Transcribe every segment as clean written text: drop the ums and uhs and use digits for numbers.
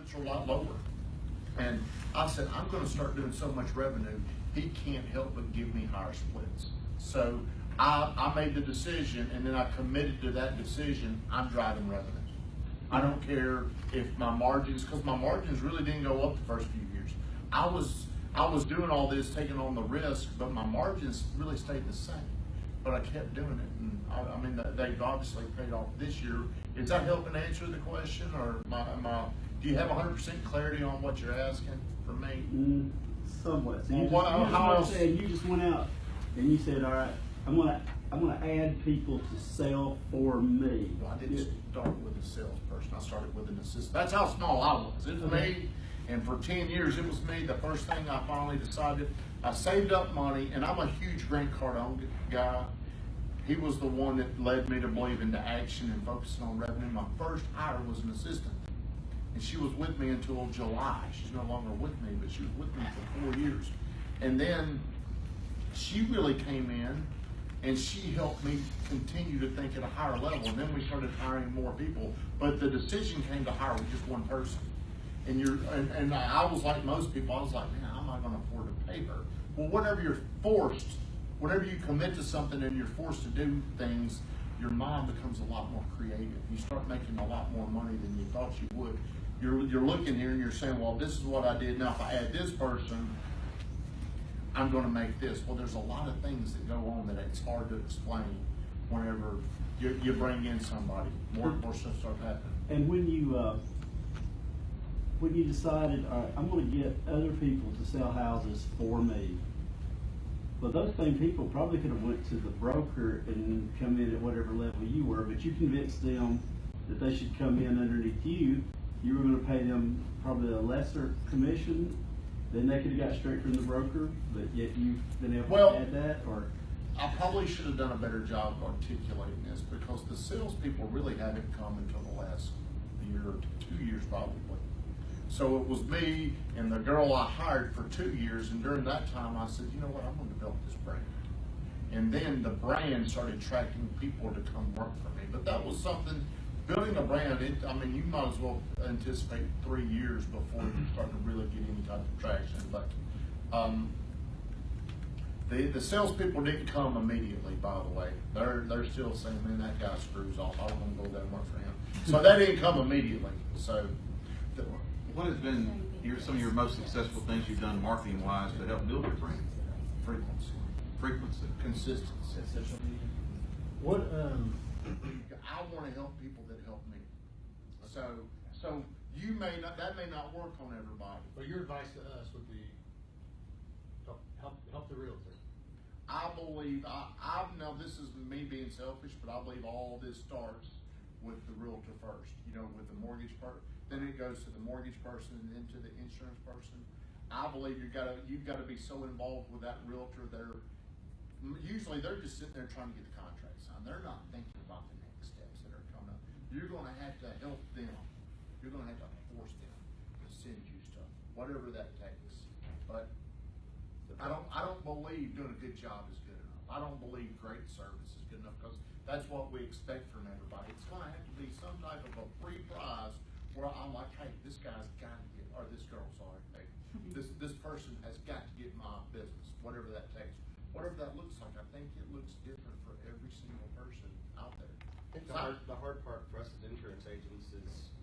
splits are a lot lower. And I said, I'm going to start doing so much revenue, he can't help but give me higher splits. So I made the decision, and then I committed to that decision. I'm driving revenue. I don't care if my margins, because my margins really didn't go up the first few years. I was doing all this, taking on the risk, but my margins really stayed the same. But I kept doing it, and I mean, they've obviously paid off this year. Is that helping answer the question, or do you have 100% clarity on what you're asking from me? Somewhat. So you just went out and you said, all right, I'm gonna add people to sell for me. Well, I didn't start with a salesperson. I started with an assistant. That's how small I was. It was me, and for 10 years it was me. The first thing I finally decided, I saved up money, and I'm a huge Grant Cardone guy. He was the one that led me to believe into action and focusing on revenue. My first hire was an assistant, and she was with me until July. She's no longer with me, but she was with me for 4 years. And then she really came in, and she helped me continue to think at a higher level. And then we started hiring more people. But the decision came to hire with just one person. And I was like most people. I was like, man, I'm not going to afford to pay her. Well, whenever you commit to something and you're forced to do things, your mind becomes a lot more creative. You start making a lot more money than you thought you would. You're looking here and you're saying, well, this is what I did. Now, if I add this person, I'm going to make this. Well, there's a lot of things that go on that it's hard to explain whenever you bring in somebody. More stuff starts happening. And when you decided, all right, I'm going to get other people to sell houses for me. Well, those same people probably could have went to the broker and come in at whatever level you were, but you convinced them that they should come in underneath you. You were going to pay them probably a lesser commission than they could have got straight from the broker, but yet you've been able to add that, or? I probably should have done a better job of articulating this, because the salespeople really haven't come until the last year or 2 years probably. So it was me and the girl I hired for 2 years, and during that time I said, you know what, I'm going to develop this brand. And then the brand started attracting people to come work for me. But that was something, building a brand, I mean, you might as well anticipate 3 years before you start to really get any type of traction. But the salespeople didn't come immediately, by the way. They're still saying, man, that guy screws off. I don't want to go there and work for him. So that didn't come immediately. So. What has been some of your most successful things you've done marketing-wise to help build your brand? Frequency. Consistency. What? I want to help people that help me. So you may not. That may not work on everybody. Well, your advice to us would be help the realtor. I believe. I know this is me being selfish, but I believe all this starts with the realtor first. You know, with the mortgage part. Then it goes to the mortgage person and then to the insurance person. I believe you've got to be so involved with that realtor. Usually they're just sitting there trying to get the contract signed. They're not thinking about the next steps that are coming up. You're going to have to help them. You're going to have to force them to send you stuff, whatever that takes. But I don't believe doing a good job is good enough. I don't believe great service is good enough, because that's what we expect from everybody. It's going to have to be some type of a free prize, where I'm like, hey, this guy's got to get, or this girl, sorry, hey, this person has got to get my business, whatever that takes. Whatever that looks like, I think it looks different for every single person out there. I think the hard part for us as insurance agents is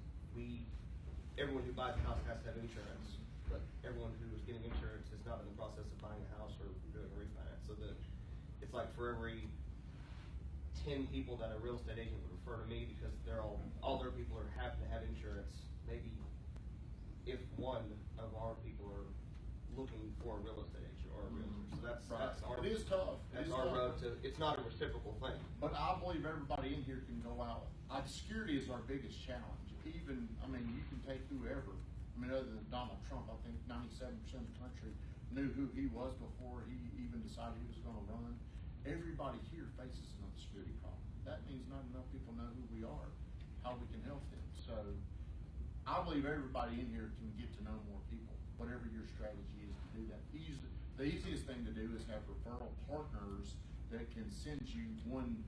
everyone who buys a house has to have insurance, but everyone who is getting insurance is not in the process of buying a house or doing a refinance. So it's like for every 10 people that a real estate agent would refer to me, because all their people are having to have insurance, maybe if one of our people are looking for a real estate agent or a realtor. So that's our. It is tough. That's our road to. It's not a reciprocal thing. But I believe everybody in here can go out. Obscurity is our biggest challenge. Even, I mean, you can take whoever. I mean, other than Donald Trump, I think 97% of the country knew who he was before he even decided he was going to run. Everybody here faces an obscurity problem. That means not enough people know who we are, how we can help them. So I believe everybody in here can get to know more people, whatever your strategy is to do that. The easiest thing to do is have referral partners that can send you one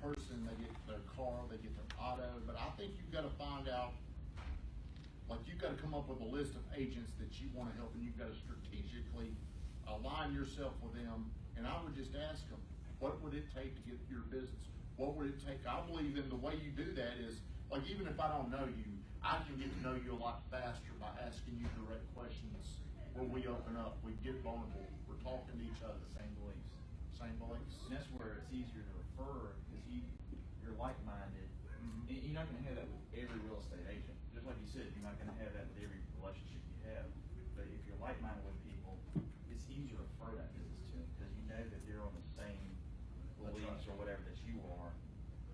person, they get their car, they get their auto. But I think you've got to find out, like you've got to come up with a list of agents that you want to help, and you've got to strategically align yourself with them. And I would just ask them, what would it take to get your business? What would it take? I believe in the way you do that is, like, even if I don't know you, I can get to know you a lot faster by asking you direct questions where we open up, we get vulnerable, we're talking to each other. Same beliefs. Same beliefs. And that's where it's easier to refer because you're like-minded. And you're not going to have that with every real estate agent. Just like you said, you're not going to have that with every relationship you have. But if you're like-minded with people, it's easier to refer that business to them because you know that they're on the same beliefs or whatever that you are.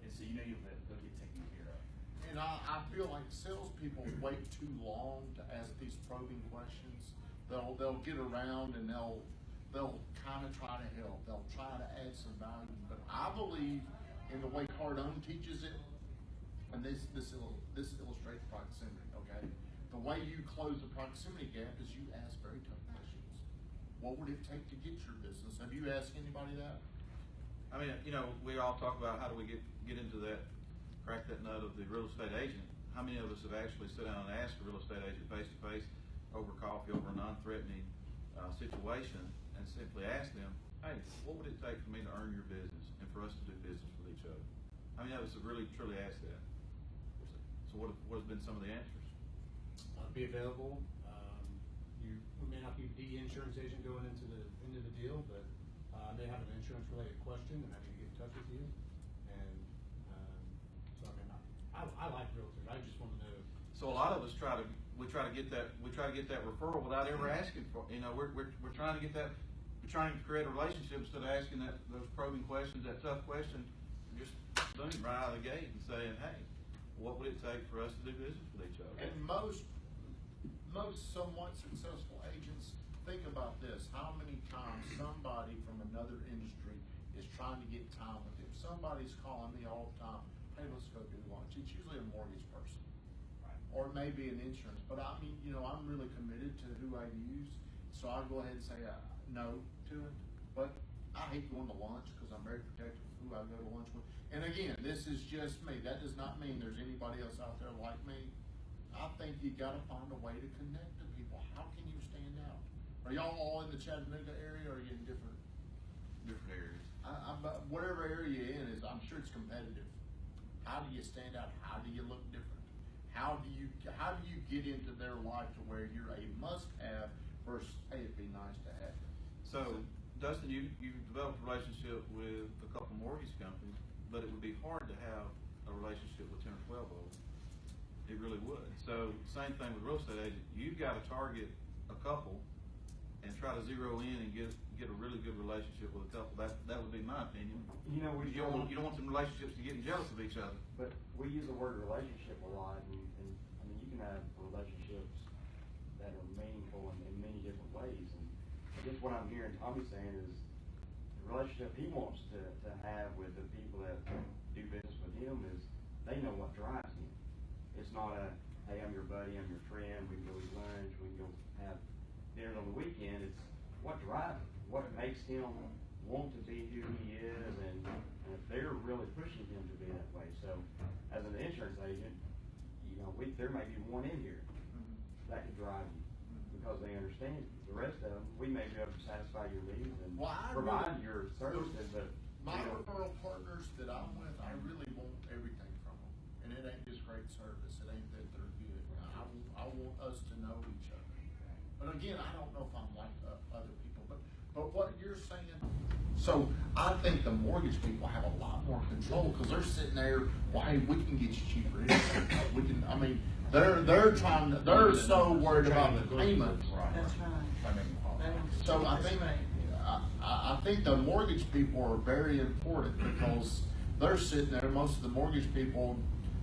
And so you know they'll get taken care of. And I feel like salespeople wait too long to ask these probing questions. They'll get around and they'll kind of try to help. They'll try to add some value. But I believe in the way Cardone teaches it, and this illustrates proximity, okay? The way you close the proximity gap is you ask very tough questions. What would it take to get your business? Have you asked anybody that? I mean, you know, we all talk about how do we get into that, crack that nut of the real estate agent. How many of us have actually sat down and asked a real estate agent face to face over coffee, over a non-threatening situation, and simply asked them, hey, what would it take for me to earn your business and for us to do business with each other? I mean, that was really, truly asked that. So what has been some of the answers? Be available. You may not be the insurance agent going into the deal, but I may have an insurance related question and I need to get in touch with you. And so I mean, I like realtors. I just want to know. So a lot of us try to get that referral without ever asking for. You know, we're trying to get that. We're trying to create a relationship instead of asking those probing questions, that tough question, just boom right out of the gate and saying, hey, what would it take for us to do business with each other? And most somewhat successful agents, think about this. How many times somebody from another industry is trying to get time with him? Somebody's calling me all the time, hey, let's go do lunch. It's usually a mortgage person. Right. Or maybe an insurance. But I mean, you know, I'm really committed to who I use. So I'll go ahead and say no to it. But I hate going to lunch because I'm very protective of who I go to lunch with. And again, this is just me. That does not mean there's anybody else out there like me. I think you got to find a way to connect to people. How can you stand out? Are y'all all in the Chattanooga area, or are you in different areas? Whatever area you're in is, I'm sure it's competitive. How do you stand out? How do you look different? How do you get into their life to where you're a must-have versus, hey, it'd be nice to have it? So, Dustin, you developed a relationship with a couple mortgage companies, but it would be hard to have a relationship with 10 or 12 of them. It really would. So, same thing with real estate agent. You've got to target a couple and try to zero in and get a really good relationship with a couple. That would be my opinion. You know, you don't want some relationships to getting jealous of each other. But we use the word relationship a lot, and I mean, you can have relationships that are meaningful in many different ways. And I guess what I'm hearing Tommy saying is the relationship he wants to have with the people that do business with him is they know what drives him. It's not a, hey, I'm your buddy, I'm your friend, we can go eat lunch, we can go have dinner on the weekend. It's what drives him, what makes him want to be who he is, and if they're really pushing him to be that way. So, as an insurance agent, you know, there may be one in here that could drive you because they understand you. The rest of them, we may be able to satisfy your needs and provide your services, but my referral partners that I'm with, I really want everything from them, and it ain't just great service. It ain't that they're good. I want us to know each other. But again, I don't know if I'm like other people, but what you're saying, so I think the mortgage people have a lot more control because they're sitting there, well, hey, we can get you cheaper. We can, I mean, they're so worried about the payment. That's right. So I think the mortgage people are very important because they're sitting there, most of the mortgage people,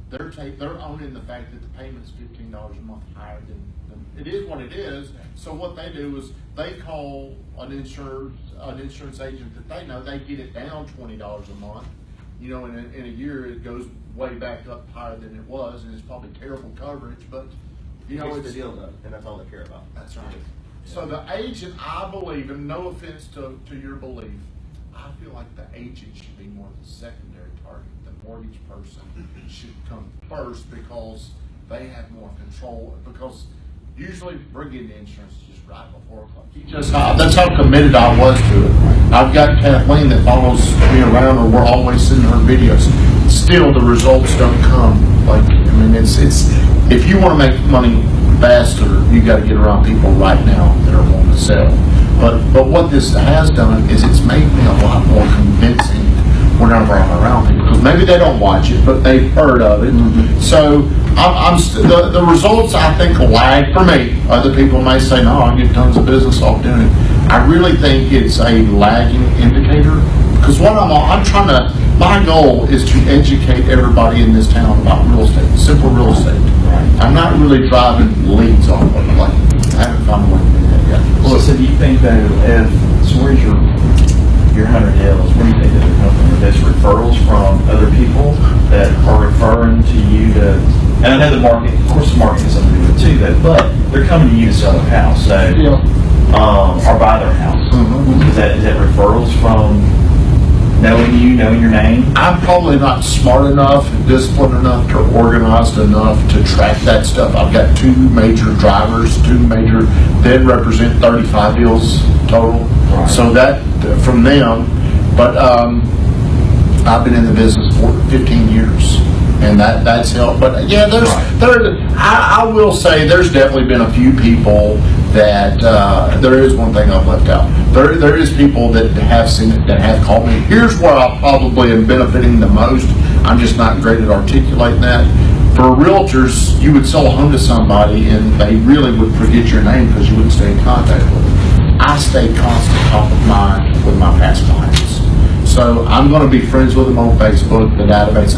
they're owning the fact that the payment's $15 a month higher than it is what it is. So what they do is they call an insurance agent that they know, they get it down $20 a month. You know, in a year it goes way back up higher than it was, and it's probably terrible coverage. But you know, it's the deal though, and that's all they care about. That's right. So the agent, I believe, and no offense to your belief, I feel like the agent should be more the secondary target. The mortgage person should come first because they have more control, because usually we're getting insurance just right before that's how committed I was to it. I've got Kathleen that follows me around, or we're always sending her videos. Still, the results don't come. Like, I mean, it's if you want to make money faster, you got to get around people right now that are wanting to sell. But what this has done is it's made me a lot more convincing whenever I'm around people, because maybe they don't watch it, but they've heard of it. So the results, I think, lag for me. Other people may say, no, I get tons of business off doing it. I really think it's a lagging indicator, because I'm trying to, my goal is to educate everybody in this town about real estate, simple real estate. I'm not really driving leads off of it. Like, I haven't found a way to do that yet. Well, so do you think that so where's your 100 deals, where do you think that they're coming from? That's referrals from other people that are referring to you to, and I know the market, of course the market has something to do with it too, but they're coming to you to sell their house, so, or buy their house. Is that referrals from knowing you, knowing your name? I'm probably not smart enough, disciplined enough, or organized enough to track that stuff. I've got 2 major drivers, that represent 35 deals total. Right. So that from them, but I've been in the business for 15 years, and that's helped. But yeah, I will say there's definitely been a few people that there is one thing I've left out. There is people that have seen it, that have called me. Here's where I probably am benefiting the most. I'm just not great at articulating that. For realtors, you would sell a home to somebody and they really would forget your name because you wouldn't stay in contact with them. I stay constant top of mind with my past clients. So I'm going to be friends with them on Facebook, the database.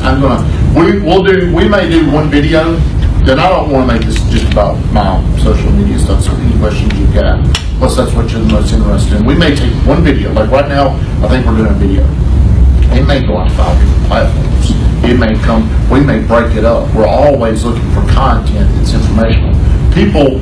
We may do one video. Then I don't want to make this just about my social media stuff. So any questions you've got, plus that's what you're the most interested in. We may take one video. Like right now, I think we're doing a video. It may go on 5 different platforms. It may come, we may break it up. We're always looking for content that's informational. People,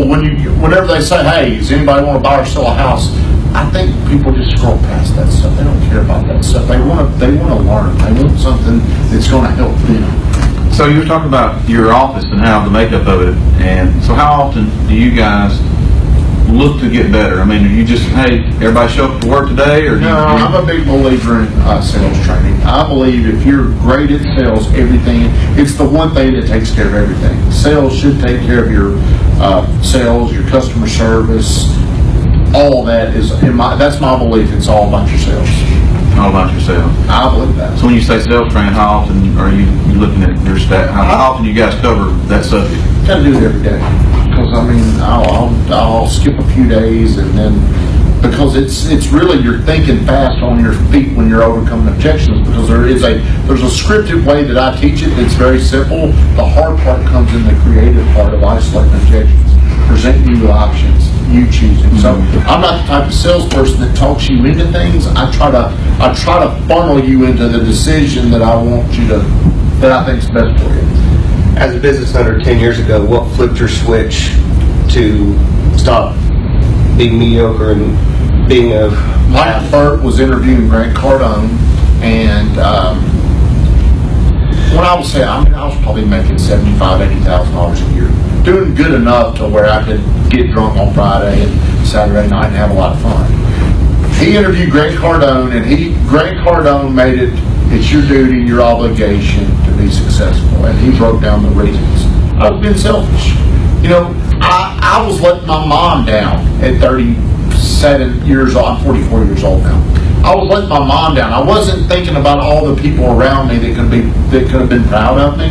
whenever they say, hey, does anybody want to buy or sell a house? I think people just scroll past that stuff. They don't care about that stuff. They want to learn. They want something that's going to help them. So you're talking about your office and how the makeup of it, and so how often do you guys look to get better? I mean, are you just, hey, everybody show up to work today, or no? I'm a big believer in sales training. I believe if you're great at sales, everything, it's the one thing that takes care of everything. Sales should take care of your sales, your customer service, all that is, that's my belief, it's all about your sales. All about yourself. I believe that. So when you say sales training, how often are you looking at your staff? How often do you guys cover that subject? Got to do it every day. Because I mean, I'll skip a few days, and then because it's really, you're thinking fast on your feet when you're overcoming objections. Because there's a scripted way that I teach it. It's very simple. The hard part comes in the creative part of isolating objections, presenting you options, you choosing. So I'm not the type of salesperson that talks you into things. I try to funnel you into the decision that I want you to, that I think is best for you. As a business owner 10 years ago, what flipped your switch to stop being mediocre and being a... Mike Burt was interviewing Grant Cardone, and when I was saying, I was probably making $75,000, $80,000 a year, doing good enough to where I could get drunk on Friday and Saturday night and have a lot of fun. He interviewed Grant Cardone, and Grant Cardone made it, it's your duty, your obligation to be successful, and he broke down the reasons. I was being selfish. You know, I was letting my mom down at 37 years old. I'm 44 years old now. I was letting my mom down. I wasn't thinking about all the people around me that could have been proud of me.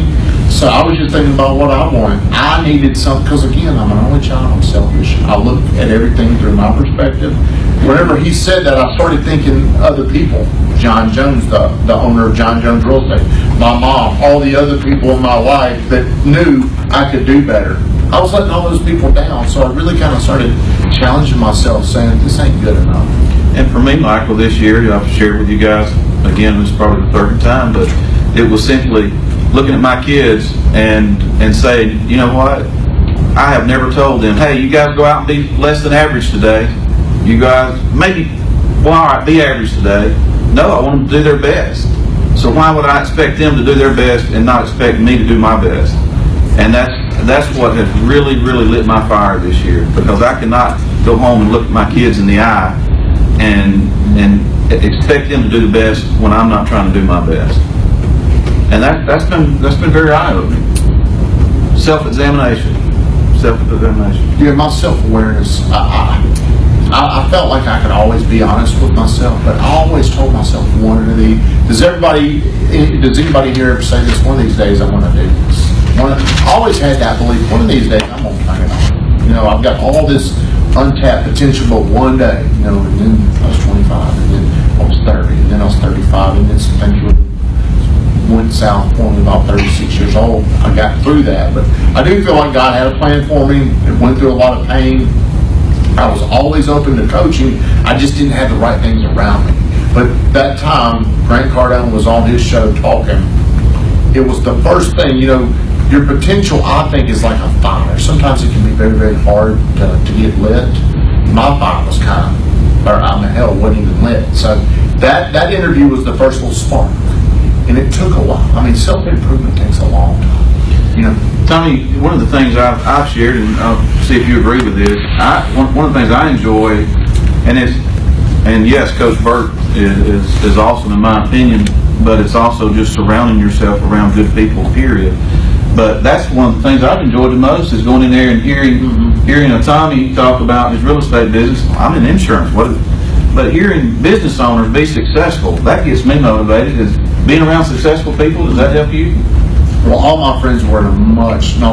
So I was just thinking about what I wanted. I needed something, because again, I'm an only child, I'm selfish. I look at everything through my perspective. Whenever he said that, I started thinking other people. John Jones, the owner of John Jones Real Estate, my mom, all the other people in my life that knew I could do better. I was letting all those people down, so I really kind of started challenging myself, saying, this ain't good enough. And for me, Michael, this year, I've shared with you guys, again, this is probably the third time, but it was simply looking at my kids and saying, you know what, I have never told them, hey, you guys go out and be less than average today. You guys, maybe, well, all right, be average today. No, I want them to do their best. So why would I expect them to do their best and not expect me to do my best? And that's what has really, really lit my fire this year, because I cannot go home and look at my kids in the eye and expect them to do the best when I'm not trying to do my best. And that's been very eye-opening. Self-examination. Yeah, my self-awareness, I felt like I could always be honest with myself, but I always told myself one of these. Does anybody here ever say this? One of these days I'm going to do this. I always had that belief. One of these days I'm going to turn it on. You know, I've got all this untapped potential, but one day, you know, and then I was 25, and then I was 30, and then I was 35, and then some things went south for me about 36 years old. I got through that, but I do feel like God had a plan for me. It went through a lot of pain. I was always open to coaching. I just didn't have the right things around me. But that time, Grant Cardone was on his show talking. It was the first thing, you know, your potential, I think, is like a fire. Sometimes it can be very, very hard to get lit. My fire was kind of, or I mean, hell, wasn't even lit. So that interview was the first little spark. And it took a while. I mean, self-improvement takes a long time. You know, Tommy, one of the things I've shared, and I'll see if you agree with this, one of the things I enjoy, and yes, Coach Burt is awesome in my opinion, but it's also just surrounding yourself around good people, period. But that's one of the things I've enjoyed the most, is going in there and hearing a Tommy talk about his real estate business. I'm in insurance, but hearing business owners be successful, that gets me motivated. Is being around successful people, does that help you? well, all my friends were a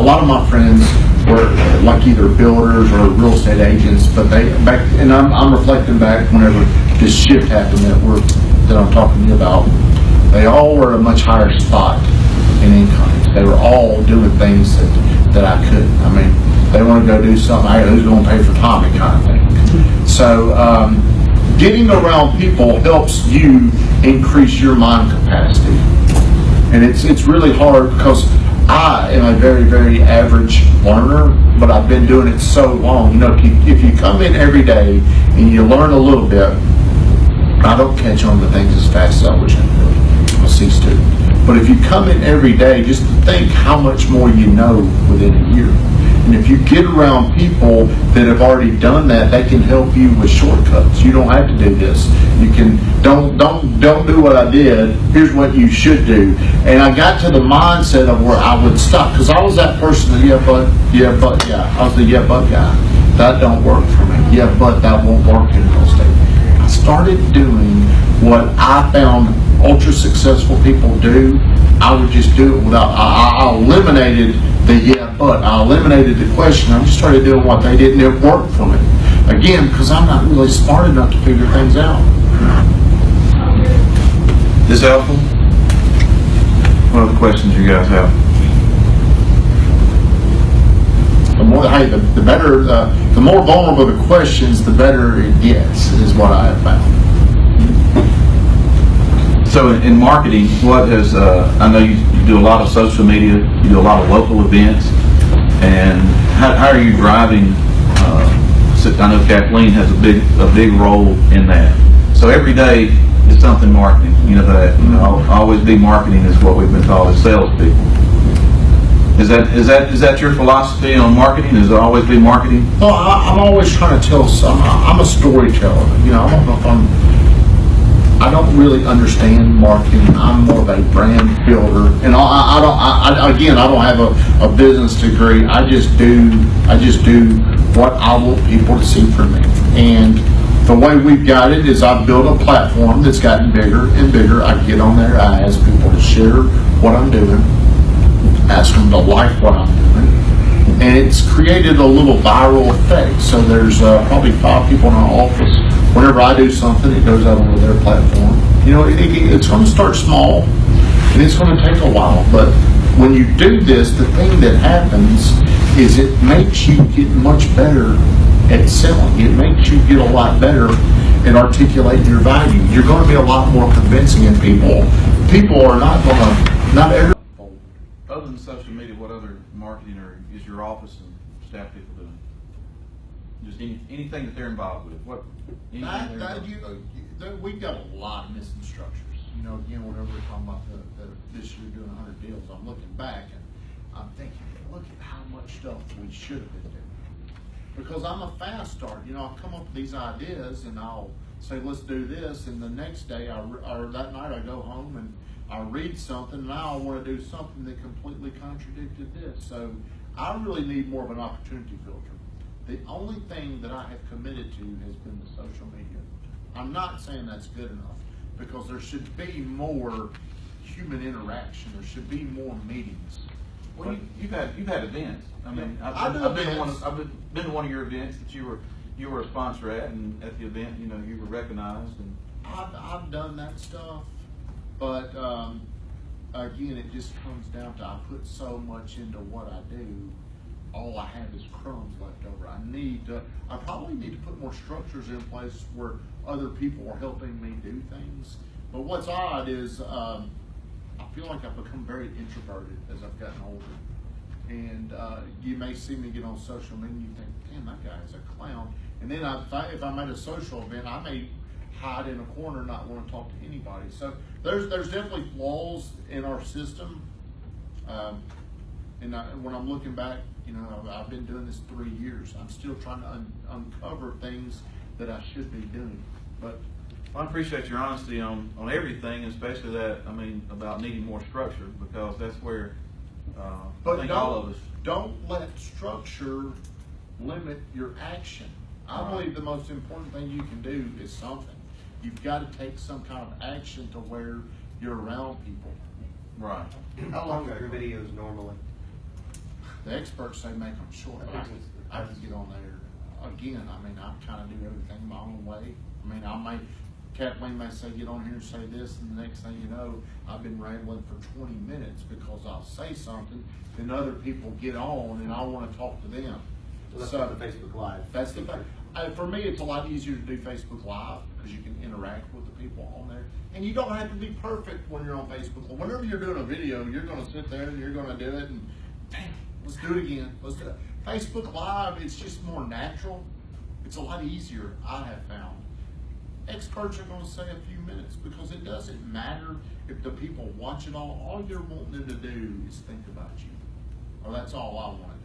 lot of my friends were like either builders or real estate agents, but I'm reflecting back whenever this shift happened that I'm talking to you about. They all were a much higher spot in income. They were all doing things that I couldn't. I mean, they want to go do something. Hey, who's going to pay for Tommy kind of thing. So getting around people helps you increase your mind capacity. And it's really hard because I am a very, very average learner, but I've been doing it so long. You know, if you come in every day and you learn a little bit, I don't catch on to things as fast as I wish I could. I cease to. But if you come in every day, just think how much more you know within a year. And if you get around people that have already done that, they can help you with shortcuts. You don't have to do this. You can don't do what I did. Here's what you should do. And I got to the mindset of where I would stop, because I was that person, the yeah but guy. I was the yeah but guy. That don't work for me. Yeah, but that won't work in real estate. I started doing what I found ultra successful people do. I would just do it without. I eliminated the yeah but. I eliminated the question. I just started doing what they didn't. It worked for me. Again, because I'm not really smart enough to figure things out. This helpful? What other questions you guys have? The more vulnerable the questions, the better it gets, is what I have found. So in marketing, what has, I know you do a lot of social media, you do a lot of local events, and how are you driving, I know Kathleen has a big role in that. So every day is something marketing, always be marketing is what we've been taught as salespeople. Is that your philosophy on marketing? Is it always be marketing? Well, I'm always trying to tell something. I'm a storyteller. I don't know if I don't really understand marketing. I'm more of a brand builder, and I don't have a business degree. I just do what I want people to see from me. And the way we've got it is I've built a platform that's gotten bigger and bigger. I get on there, I ask people to share what I'm doing, ask them to like what I'm doing, and it's created a little viral effect. So there's probably 5 people in our office. Whenever I do something, it goes out onto their platform. It's going to start small, and it's going to take a while. But when you do this, the thing that happens is it makes you get much better at selling. It makes you get a lot better at articulating your value. You're going to be a lot more convincing, and people are not going to, not every. Other than social media, what other marketing is your office and staff people doing? Just anything that they're involved with. We've got a lot of missing structures. Again, whenever we're talking about this year doing 100 deals, I'm looking back and I'm thinking, look at how much stuff we should have been doing. Because I'm a fast starter, you know, I'll come up with these ideas and I'll say, let's do this, and the next day, or that night I go home and I read something, and now I want to do something that completely contradicted this. So I really need more of an opportunity filter. The only thing that I have committed to has been the social media. I'm not saying that's good enough, because there should be more human interaction. There should be more meetings. Well, you've had events. I mean, I I've do been to events. been to one of your events that you were a sponsor at, and at the event, you know, you were recognized. And I've done that stuff, but again, it just comes down to I put so much into what I do. All I have is crumbs left over. I probably need to put more structures in place where other people are helping me do things. But what's odd is I feel like I've become very introverted as I've gotten older. And you may see me get on social media and you think, damn, that guy is a clown. And then if I'm at a social event, I may hide in a corner and not want to talk to anybody. So there's definitely flaws in our system. When I'm looking back, you know, I've been doing this 3 years. I'm still trying to uncover things that I should be doing. But I appreciate your honesty on everything, especially that, I mean, about needing more structure, because that's where I think all of us. Don't let structure limit your action. I believe the most important thing you can do is something. You've got to take some kind of action to where you're around people. Right. How long are your videos normally? The experts say make them short. I can get on there. Again, I mean, I kind of do everything my own way. I mean, Kathleen may say, get on here and say this, and the next thing you know, I've been rambling for 20 minutes because I'll say something, then other people get on, and I want to talk to them. So that's the Facebook Live. That's the thing. For me, it's a lot easier to do Facebook Live because you can interact with the people on there. And you don't have to be perfect when you're on Facebook. Whenever you're doing a video, you're going to sit there and you're going to do it, and bam, let's do it again. Let's do it. Facebook Live, it's just more natural. It's a lot easier, I have found. Experts are going to say a few minutes because it doesn't matter if the people watch it all. All you're wanting them to do is think about you. Or that's all I want to